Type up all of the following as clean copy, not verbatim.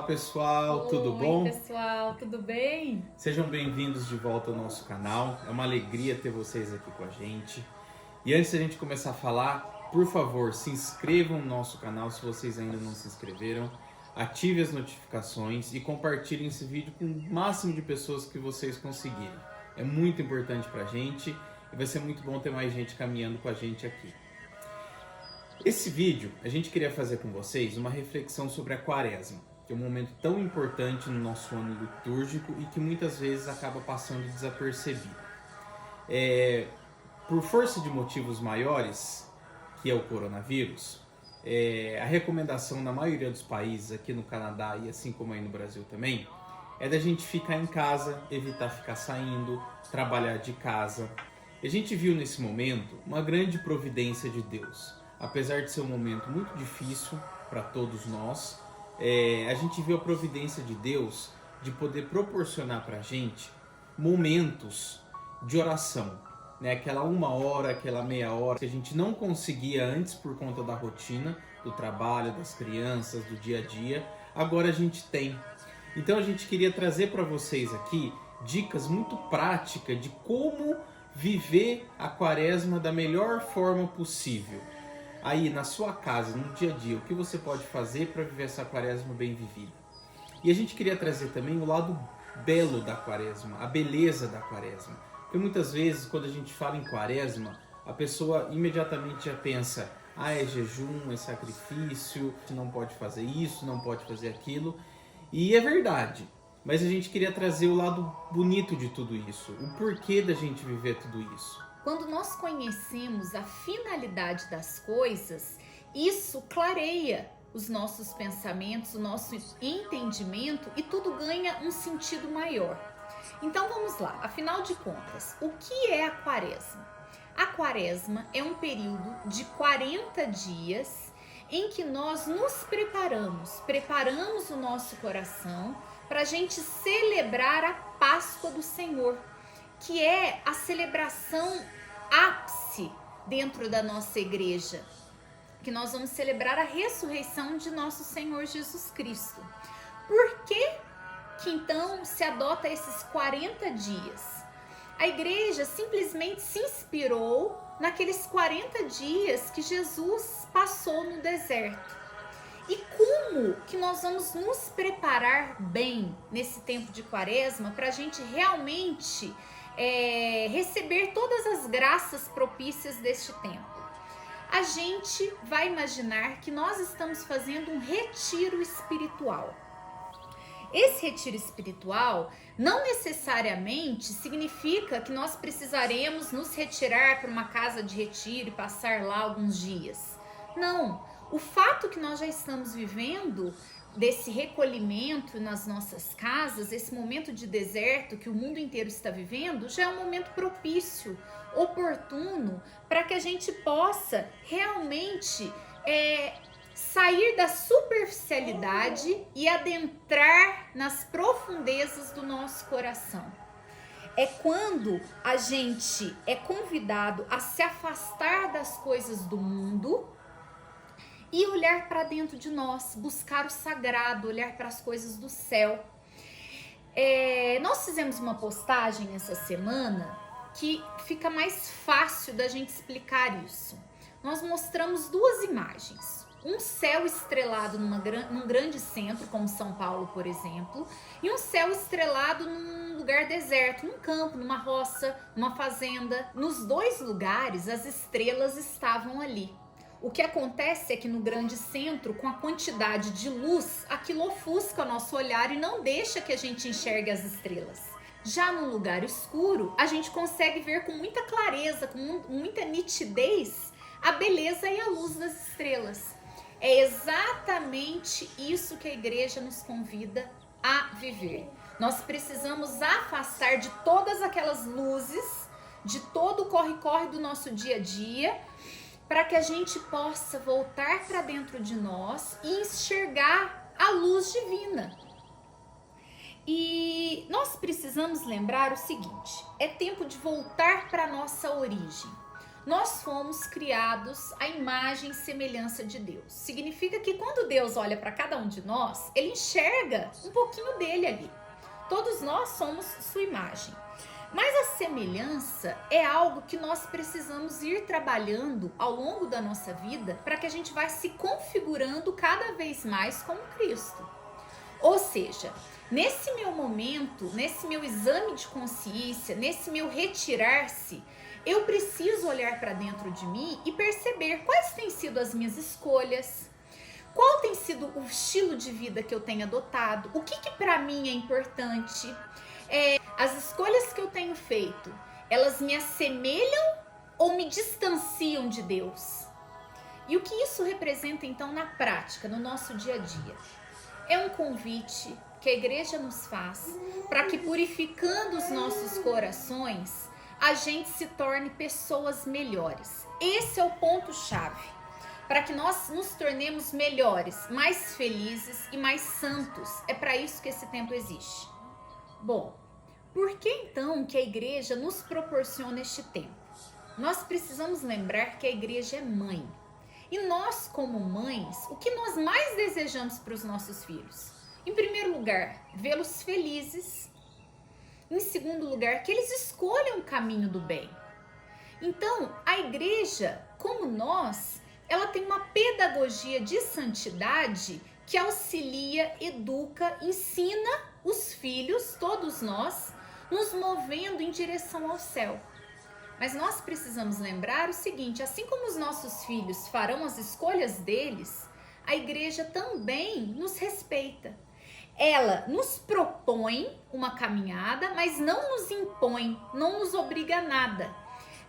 pessoal, tudo bom? Oi pessoal, tudo bem? Sejam bem-vindos de volta ao nosso canal. É uma alegria ter vocês aqui com a gente. E antes da gente começar a falar, por favor, se inscrevam no nosso canal se vocês ainda não se inscreveram. Ative as notificações e compartilhem esse vídeo com o máximo de pessoas que vocês conseguirem. É muito importante pra gente e vai ser muito bom ter mais gente caminhando com a gente aqui. Esse vídeo, a gente queria fazer com vocês uma reflexão sobre a Quaresma, que é um momento tão importante no nosso ano litúrgico e que muitas vezes acaba passando desapercebido. Por força de motivos maiores, que é o coronavírus, a recomendação na maioria dos países, aqui no Canadá e assim como aí no Brasil também, é da gente ficar em casa, evitar ficar saindo, trabalhar de casa. A gente viu nesse momento uma grande providência de Deus. Apesar de ser um momento muito difícil para todos nós, a gente viu a providência de Deus de poder proporcionar para a gente momentos de oração, né? Aquela 1 hora, aquela meia hora que a gente não conseguia antes por conta da rotina, do trabalho, das crianças, do dia a dia, agora a gente tem. Então a gente queria trazer para vocês aqui dicas muito práticas de como viver a Quaresma da melhor forma possível. Aí na sua casa, no dia a dia, o que você pode fazer para viver essa Quaresma bem vivida? E a gente queria trazer também o lado belo da Quaresma, a beleza da Quaresma. Porque muitas vezes quando a gente fala em Quaresma, a pessoa imediatamente já pensa: é jejum, é sacrifício, não pode fazer isso, não pode fazer aquilo. E é verdade, mas a gente queria trazer o lado bonito de tudo isso, o porquê da gente viver tudo isso. Quando nós conhecemos a finalidade das coisas, isso clareia os nossos pensamentos, o nosso entendimento e tudo ganha um sentido maior. Então vamos lá, afinal de contas, o que é a Quaresma? A Quaresma é um período de 40 dias em que nós nos preparamos o nosso coração para a gente celebrar a Páscoa do Senhor, que é a celebração ápice dentro da nossa igreja, que nós vamos celebrar a ressurreição de nosso Senhor Jesus Cristo. Por que então se adota esses 40 dias? A igreja simplesmente se inspirou naqueles 40 dias que Jesus passou no deserto. E como que nós vamos nos preparar bem nesse tempo de Quaresma para a gente realmente receber todas as graças propícias deste tempo? A gente vai imaginar que nós estamos fazendo um retiro espiritual. Esse retiro espiritual não necessariamente significa que nós precisaremos nos retirar para uma casa de retiro e passar lá alguns dias. Não, o fato que nós já estamos vivendo desse recolhimento nas nossas casas, esse momento de deserto que o mundo inteiro está vivendo, já é um momento propício, oportuno, para que a gente possa realmente sair da superficialidade e adentrar nas profundezas do nosso coração. É quando a gente é convidado a se afastar das coisas do mundo e olhar para dentro de nós, buscar o sagrado, olhar para as coisas do céu. Nós fizemos uma postagem essa semana que fica mais fácil da gente explicar isso. Nós mostramos 2 imagens. Um céu estrelado num grande centro, como São Paulo, por exemplo, e um céu estrelado num lugar deserto, num campo, numa roça, numa fazenda. Nos 2 lugares, as estrelas estavam ali. O que acontece é que no grande centro, com a quantidade de luz, aquilo ofusca o nosso olhar e não deixa que a gente enxergue as estrelas. Já no lugar escuro, a gente consegue ver com muita clareza, com muita nitidez, a beleza e a luz das estrelas. É exatamente isso que a igreja nos convida a viver. Nós precisamos afastar de todas aquelas luzes, de todo o corre-corre do nosso dia a dia, para que a gente possa voltar para dentro de nós e enxergar a luz divina. E nós precisamos lembrar o seguinte: é tempo de voltar para a nossa origem. nós fomos criados à imagem e semelhança de Deus. Significa que quando Deus olha para cada um de nós, ele enxerga um pouquinho dele ali. Todos nós somos sua imagem. Mas a semelhança é algo que nós precisamos ir trabalhando ao longo da nossa vida para que a gente vá se configurando cada vez mais como Cristo. Ou seja, nesse meu momento, nesse meu exame de consciência, nesse meu retirar-se, eu preciso olhar para dentro de mim e perceber quais têm sido as minhas escolhas, qual tem sido o estilo de vida que eu tenho adotado, o que para mim é importante. As escolhas que eu tenho feito, elas me assemelham ou me distanciam de Deus? E o que isso representa então na prática, no nosso dia a dia? É um convite que a igreja nos faz para que, purificando os nossos corações, a gente se torne pessoas melhores. Esse é o ponto-chave, para que nós nos tornemos melhores, mais felizes e mais santos. É para isso que esse tempo existe. Bom, por que então que a igreja nos proporciona este tempo? Nós precisamos lembrar que a igreja é mãe. E nós, como mães, o que nós mais desejamos para os nossos filhos? Em primeiro lugar, vê-los felizes. Em segundo lugar, que eles escolham o caminho do bem. Então, a igreja, como nós, ela tem uma pedagogia de santidade que auxilia, educa, ensina os filhos, todos nós, nos movendo em direção ao céu. Mas nós precisamos lembrar o seguinte: assim como os nossos filhos farão as escolhas deles, a igreja também nos respeita. Ela nos propõe uma caminhada, mas não nos impõe, não nos obriga a nada.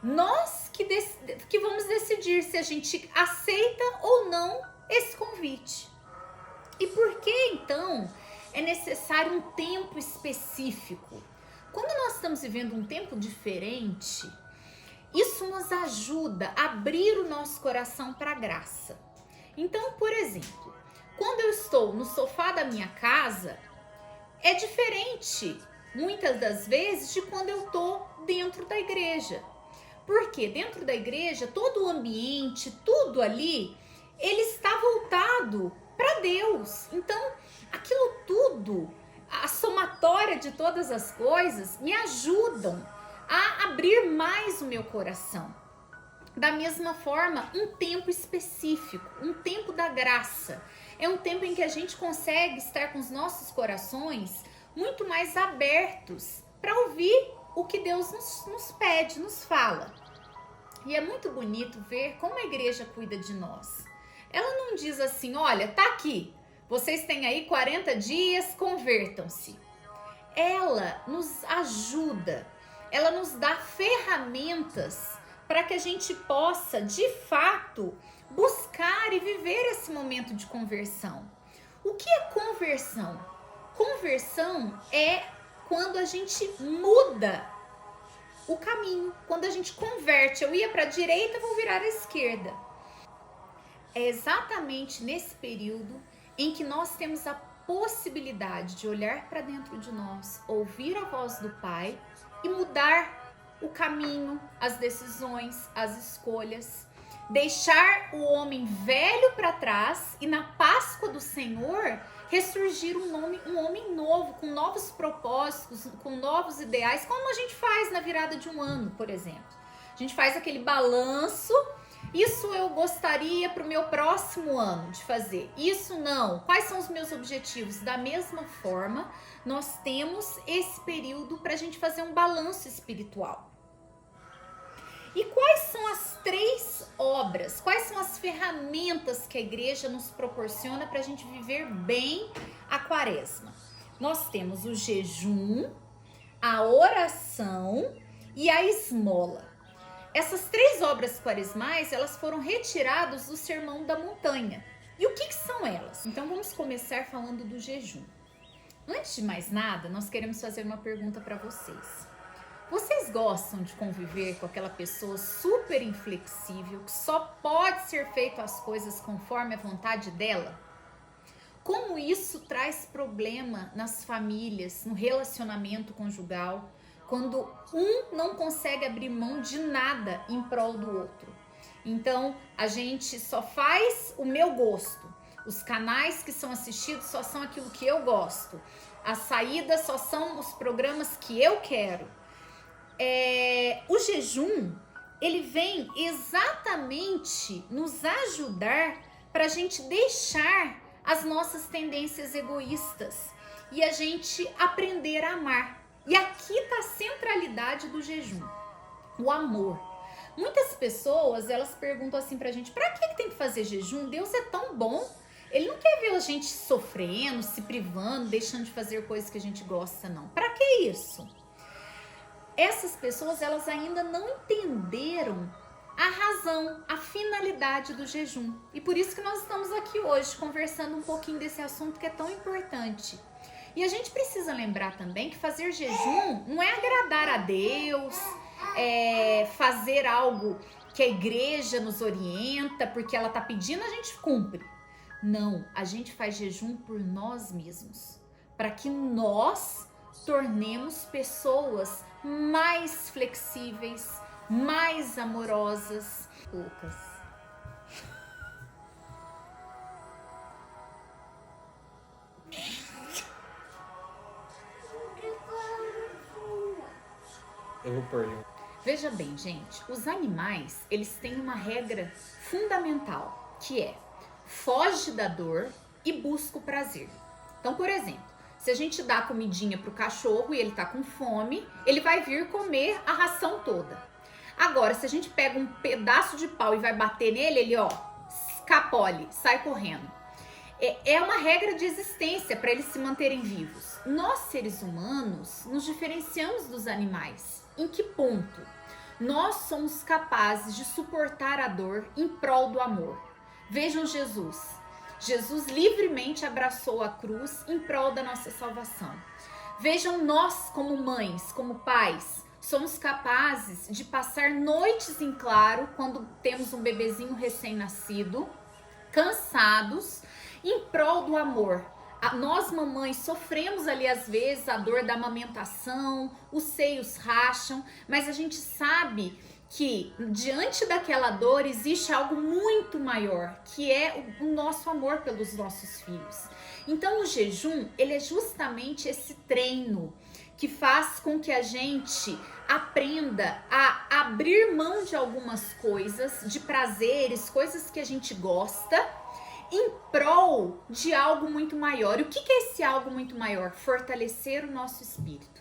Nós que vamos decidir se a gente aceita ou não esse convite. E por que então é necessário um tempo específico? Quando nós estamos vivendo um tempo diferente, isso nos ajuda a abrir o nosso coração para a graça. Então, por exemplo, quando eu estou no sofá da minha casa, é diferente, muitas das vezes, de quando eu estou dentro da igreja. Porque dentro da igreja, todo o ambiente, tudo ali, ele está voltado para Deus. Então, aquilo tudo, a somatória de todas as coisas, me ajudam a abrir mais o meu coração. Da mesma forma, um tempo específico, um tempo da graça. É um tempo em que a gente consegue estar com os nossos corações muito mais abertos para ouvir o que Deus nos pede, nos fala. E é muito bonito ver como a igreja cuida de nós. Ela não diz assim: olha, tá aqui, vocês têm aí 40 dias, convertam-se. Ela nos ajuda, ela nos dá ferramentas para que a gente possa, de fato, buscar e viver esse momento de conversão. O que é conversão? Conversão é quando a gente muda o caminho, quando a gente converte. Eu ia para a direita, vou virar à esquerda. É exatamente nesse período em que nós temos a possibilidade de olhar para dentro de nós, ouvir a voz do Pai e mudar o caminho, as decisões, as escolhas, deixar o homem velho para trás e na Páscoa do Senhor ressurgir um homem novo, com novos propósitos, com novos ideais, como a gente faz na virada de um ano, por exemplo. A gente faz aquele balanço: isso eu gostaria para o meu próximo ano de fazer, isso não, quais são os meus objetivos? Da mesma forma, nós temos esse período para a gente fazer um balanço espiritual. E quais são as 3 obras, quais são as ferramentas que a igreja nos proporciona para a gente viver bem a quaresma? Nós temos o jejum, a oração e a esmola. Essas 3 obras quaresmais, elas foram retiradas do Sermão da Montanha. E o que são elas? Então vamos começar falando do jejum. Antes de mais nada, nós queremos fazer uma pergunta para vocês. Vocês gostam de conviver com aquela pessoa super inflexível, que só pode ser feito as coisas conforme a vontade dela? Como isso traz problema nas famílias, no relacionamento conjugal? quando um não consegue abrir mão de nada em prol do outro. Então, a gente só faz o meu gosto. Os canais que são assistidos só são aquilo que eu gosto. As saídas só são os programas que eu quero. O jejum, ele vem exatamente nos ajudar para a gente deixar as nossas tendências egoístas e a gente aprender a amar. E aqui está a centralidade do jejum, o amor. Muitas pessoas, elas perguntam assim pra gente, pra que tem que fazer jejum? Deus é tão bom, ele não quer ver a gente sofrendo, se privando, deixando de fazer coisas que a gente gosta, não. Pra que isso? Essas pessoas, elas ainda não entenderam a razão, a finalidade do jejum. E por isso que nós estamos aqui hoje, conversando um pouquinho desse assunto que é tão importante. E a gente precisa lembrar também que fazer jejum não é agradar a Deus, fazer algo que a igreja nos orienta, porque ela tá pedindo, a gente cumpre. Não, a gente faz jejum por nós mesmos, para que nós tornemos pessoas mais flexíveis, mais amorosas. Lucas. Eu vou pôr. Veja bem, gente, os animais, eles têm uma regra fundamental, que é foge da dor e busca o prazer. Então, por exemplo, se a gente dá comidinha pro cachorro e ele tá com fome, ele vai vir comer a ração toda. Agora, se a gente pega um pedaço de pau e vai bater nele, ele, escapole, sai correndo. É uma regra de existência para eles se manterem vivos. Nós, seres humanos, nos diferenciamos dos animais. Em que ponto? Nós somos capazes de suportar a dor em prol do amor. Vejam Jesus. Jesus livremente abraçou a cruz em prol da nossa salvação. Vejam nós como mães, como pais, somos capazes de passar noites em claro quando temos um bebezinho recém-nascido, cansados, em prol do amor. Nós, mamães, sofremos ali às vezes a dor da amamentação, os seios racham, mas a gente sabe que diante daquela dor existe algo muito maior, que é o nosso amor pelos nossos filhos. Então o jejum, ele é justamente esse treino que faz com que a gente aprenda a abrir mão de algumas coisas, de prazeres, coisas que a gente gosta, em prol de algo muito maior. E o que é esse algo muito maior? Fortalecer o nosso espírito.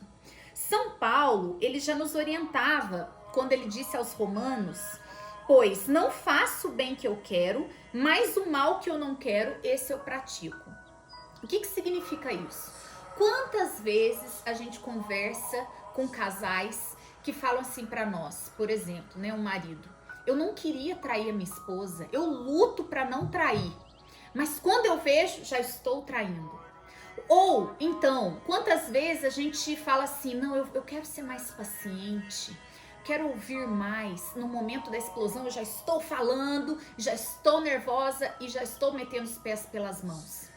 São Paulo, ele já nos orientava quando ele disse aos romanos, pois não faço o bem que eu quero, mas o mal que eu não quero, esse eu pratico. O que significa isso? Quantas vezes a gente conversa com casais que falam assim pra nós, por exemplo, um marido, eu não queria trair a minha esposa, eu luto pra não trair, mas quando eu vejo, já estou traindo. Ou, então, quantas vezes a gente fala assim, não, eu quero ser mais paciente, quero ouvir mais, no momento da explosão eu já estou falando, já estou nervosa e já estou metendo os pés pelas mãos.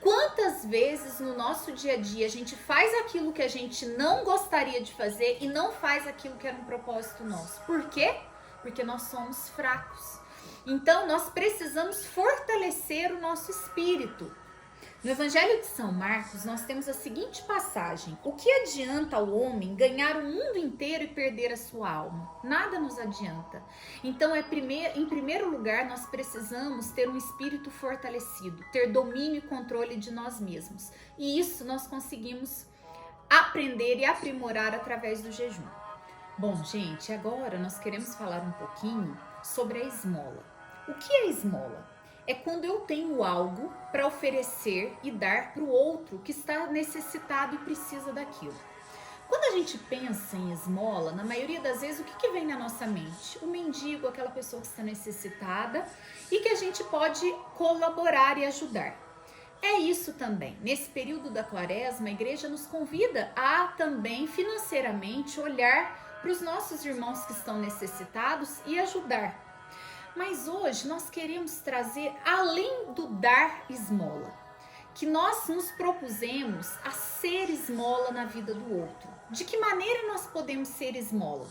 Quantas vezes no nosso dia a dia a gente faz aquilo que a gente não gostaria de fazer e não faz aquilo que era um propósito nosso? Por quê? Porque nós somos fracos. Então, nós precisamos fortalecer o nosso espírito. No Evangelho de São Marcos, nós temos a seguinte passagem. O que adianta ao homem ganhar o mundo inteiro e perder a sua alma? Nada nos adianta. Então, em primeiro lugar, nós precisamos ter um espírito fortalecido, ter domínio e controle de nós mesmos. E isso nós conseguimos aprender e aprimorar através do jejum. Bom, gente, agora nós queremos falar um pouquinho sobre a esmola. O que é esmola? É quando eu tenho algo para oferecer e dar para o outro que está necessitado e precisa daquilo. Quando a gente pensa em esmola, na maioria das vezes, o que vem na nossa mente? O mendigo, aquela pessoa que está necessitada e que a gente pode colaborar e ajudar. É isso também. Nesse período da Quaresma, a igreja nos convida a também financeiramente olhar para os nossos irmãos que estão necessitados e ajudar. Mas hoje nós queremos trazer, além do dar esmola, que nós nos propusemos a ser esmola na vida do outro. De que maneira nós podemos ser esmola?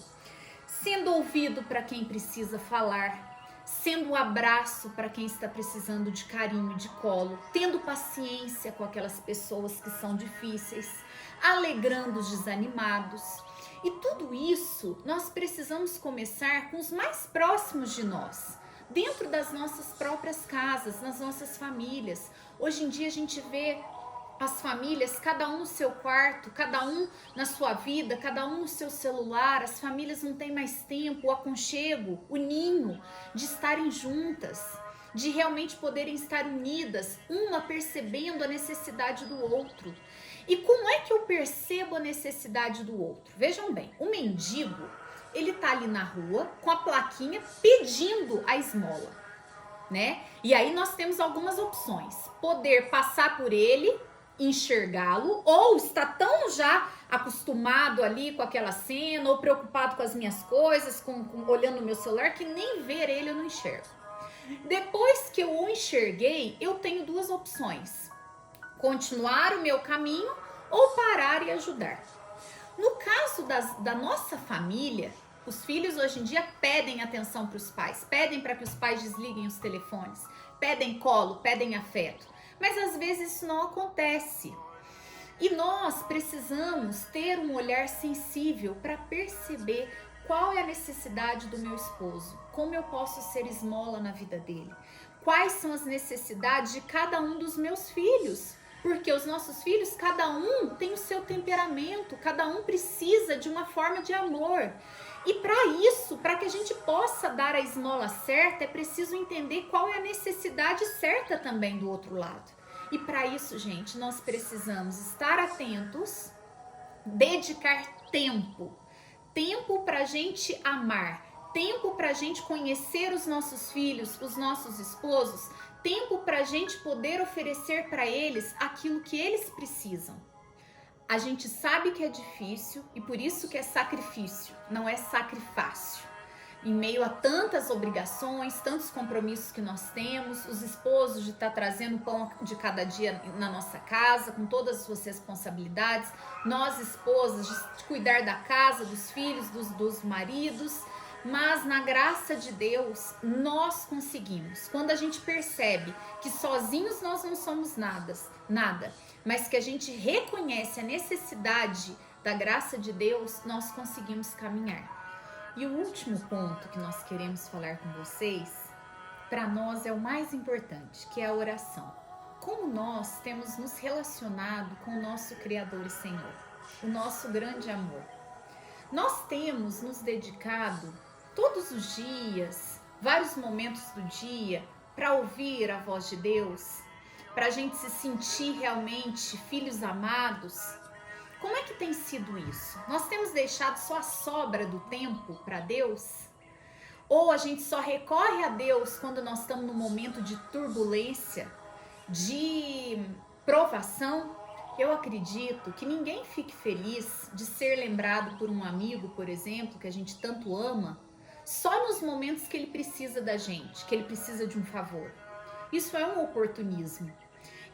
Sendo ouvido para quem precisa falar, sendo um abraço para quem está precisando de carinho, de colo, tendo paciência com aquelas pessoas que são difíceis, alegrando os desanimados. E tudo isso nós precisamos começar com os mais próximos de nós, dentro das nossas próprias casas, nas nossas famílias. Hoje em dia a gente vê as famílias, cada um no seu quarto, cada um na sua vida, cada um no seu celular. As famílias não têm mais tempo, o aconchego, o ninho de estarem juntas, de realmente poderem estar unidas, uma percebendo a necessidade do outro. E como é que eu percebo a necessidade do outro? Vejam bem, o mendigo, ele tá ali na rua com a plaquinha pedindo a esmola, né? E aí nós temos algumas opções: poder passar por ele, enxergá-lo, ou está tão já acostumado ali com aquela cena, ou preocupado com as minhas coisas, olhando o meu celular, que nem ver ele eu não enxergo. Depois que eu o enxerguei, eu tenho duas opções: continuar o meu caminho ou parar e ajudar. No caso da nossa família, os filhos hoje em dia pedem atenção para os pais, pedem para que os pais desliguem os telefones, pedem colo, pedem afeto. Mas às vezes isso não acontece. E nós precisamos ter um olhar sensível para perceber qual é a necessidade do meu esposo, como eu posso ser esmola na vida dele, quais são as necessidades de cada um dos meus filhos. Porque os nossos filhos, cada um tem o seu temperamento, cada um precisa de uma forma de amor. E para isso, para que a gente possa dar a esmola certa, é preciso entender qual é a necessidade certa também do outro lado. E para isso, gente, nós precisamos estar atentos, dedicar tempo para a gente amar, tempo para a gente conhecer os nossos filhos, os nossos esposos, tempo para a gente poder oferecer para eles aquilo que eles precisam. A gente sabe que é difícil e por isso que é sacrifício, não é sacrifácio. Em meio a tantas obrigações, tantos compromissos que nós temos, os esposos de estar trazendo o pão de cada dia na nossa casa, com todas as suas responsabilidades, nós esposas de cuidar da casa, dos filhos, dos maridos. Mas na graça de Deus, nós conseguimos. Quando a gente percebe que sozinhos nós não somos nada, mas que a gente reconhece a necessidade da graça de Deus, nós conseguimos caminhar. E o último ponto que nós queremos falar com vocês, para nós é o mais importante, que é a oração. Como nós temos nos relacionado com o nosso Criador e Senhor, o nosso grande amor. Nós temos nos dedicado todos os dias, vários momentos do dia, para ouvir a voz de Deus, para a gente se sentir realmente filhos amados. Como é que tem sido isso? Nós temos deixado só a sobra do tempo para Deus? Ou a gente só recorre a Deus quando nós estamos num momento de turbulência, de provação? Eu acredito que ninguém fique feliz de ser lembrado por um amigo, por exemplo, que a gente tanto ama, só nos momentos que ele precisa da gente, que ele precisa de um favor. Isso é um oportunismo.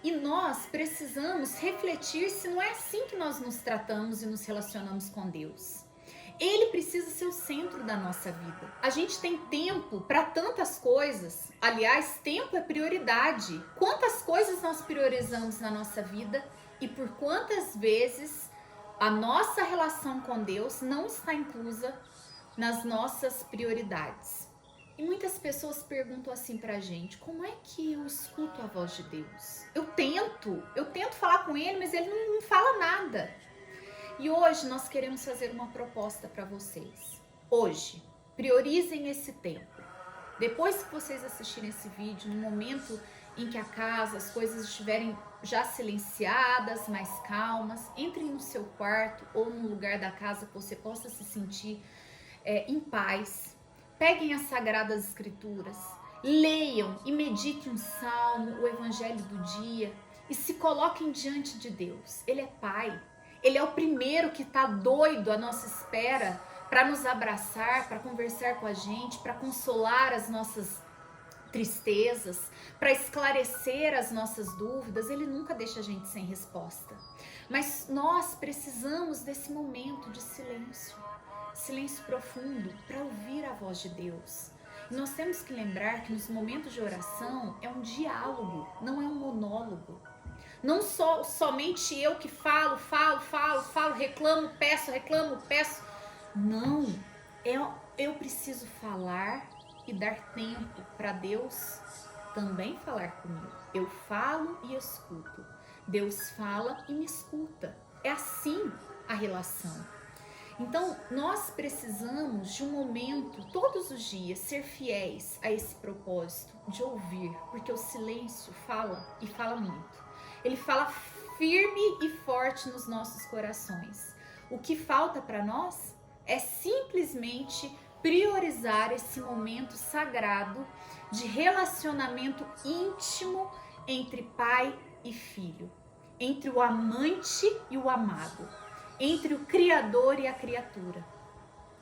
E nós precisamos refletir se não é assim que nós nos tratamos e nos relacionamos com Deus. Ele precisa ser o centro da nossa vida. A gente tem tempo para tantas coisas. Aliás, tempo é prioridade. Quantas coisas nós priorizamos na nossa vida e por quantas vezes a nossa relação com Deus não está inclusa nas nossas prioridades. E muitas pessoas perguntam assim pra gente: como é que eu escuto a voz de Deus? Eu tento falar com ele, mas ele não fala nada. E hoje nós queremos fazer uma proposta para vocês. Hoje, priorizem esse tempo. Depois que vocês assistirem esse vídeo, no momento em que a casa, as coisas estiverem já silenciadas, mais calmas, entrem no seu quarto ou no lugar da casa que você possa se sentir em paz. Peguem as Sagradas Escrituras, leiam e meditem um salmo, o Evangelho do dia e se coloquem diante de Deus. Ele é Pai, Ele é o primeiro que está doido à nossa espera para nos abraçar, para conversar com a gente, para consolar as nossas tristezas, para esclarecer as nossas dúvidas. Ele nunca deixa a gente sem resposta. Mas nós precisamos desse momento de silêncio, silêncio profundo, para ouvir a voz de Deus. E nós temos que lembrar que nos momentos de oração é um diálogo, não é um monólogo. Não somente eu que falo, reclamo, peço. Não, eu preciso falar e dar tempo para Deus também falar comigo. Eu falo e escuto. Deus fala e me escuta. É assim a relação. Então, nós precisamos de um momento, todos os dias, ser fiéis a esse propósito de ouvir, porque o silêncio fala e fala muito. Ele fala firme e forte nos nossos corações. O que falta para nós é simplesmente priorizar esse momento sagrado de relacionamento íntimo entre pai e filho, entre o amante e o amado, entre o Criador e a criatura.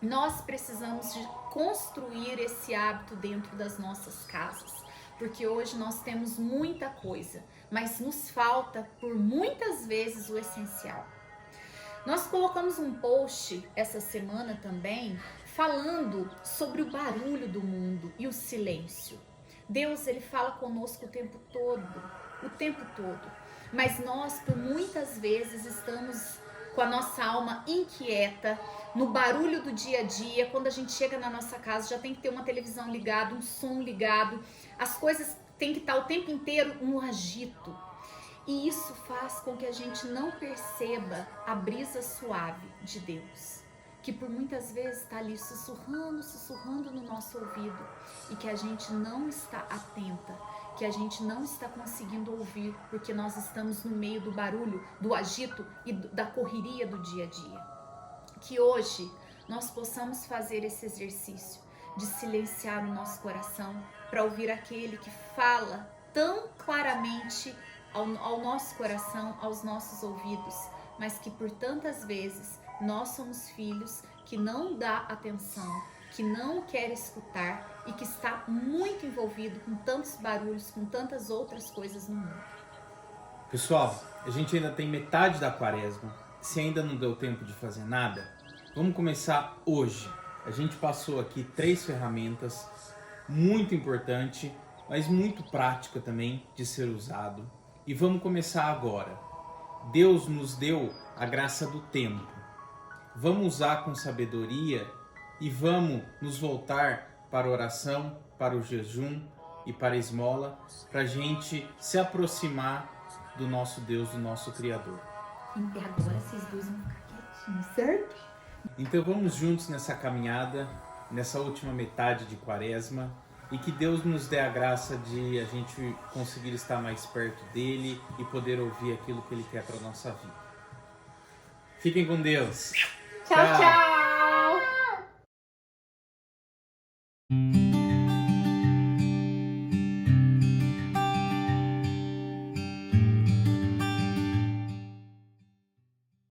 Nós precisamos de construir esse hábito dentro das nossas casas, porque hoje nós temos muita coisa, mas nos falta por muitas vezes o essencial. Nós colocamos um post essa semana também falando sobre o barulho do mundo e o silêncio. Deus, ele fala conosco o tempo todo, mas nós por muitas vezes estamos com a nossa alma inquieta, no barulho do dia a dia. Quando a gente chega na nossa casa, já tem que ter uma televisão ligada, um som ligado, as coisas têm que estar o tempo inteiro no agito. E isso faz com que a gente não perceba a brisa suave de Deus, que por muitas vezes está ali sussurrando no nosso ouvido, e que a gente não está atenta, que a gente não está conseguindo ouvir, porque nós estamos no meio do barulho, do agito e da correria do dia a dia. Que hoje nós possamos fazer esse exercício de silenciar o nosso coração para ouvir aquele que fala tão claramente ao nosso coração, aos nossos ouvidos, mas que por tantas vezes nós somos filhos que não dá atenção, que não quer escutar e que está muito envolvido com tantos barulhos, com tantas outras coisas no mundo. Pessoal, a gente ainda tem metade da quaresma. Se ainda não deu tempo de fazer nada, vamos começar hoje. A gente passou aqui 3 ferramentas, muito importante, mas muito prática também de ser usado. E vamos começar agora. Deus nos deu a graça do tempo. Vamos usar com sabedoria e vamos nos voltar para a oração, para o jejum e para a esmola, para a gente se aproximar do nosso Deus, do nosso Criador. E agora vocês dois vão ficar quietinhos, certo? Então vamos juntos nessa caminhada, nessa última metade de quaresma, e que Deus nos dê a graça de a gente conseguir estar mais perto dele e poder ouvir aquilo que ele quer para a nossa vida. Fiquem com Deus. Tchau, tchau!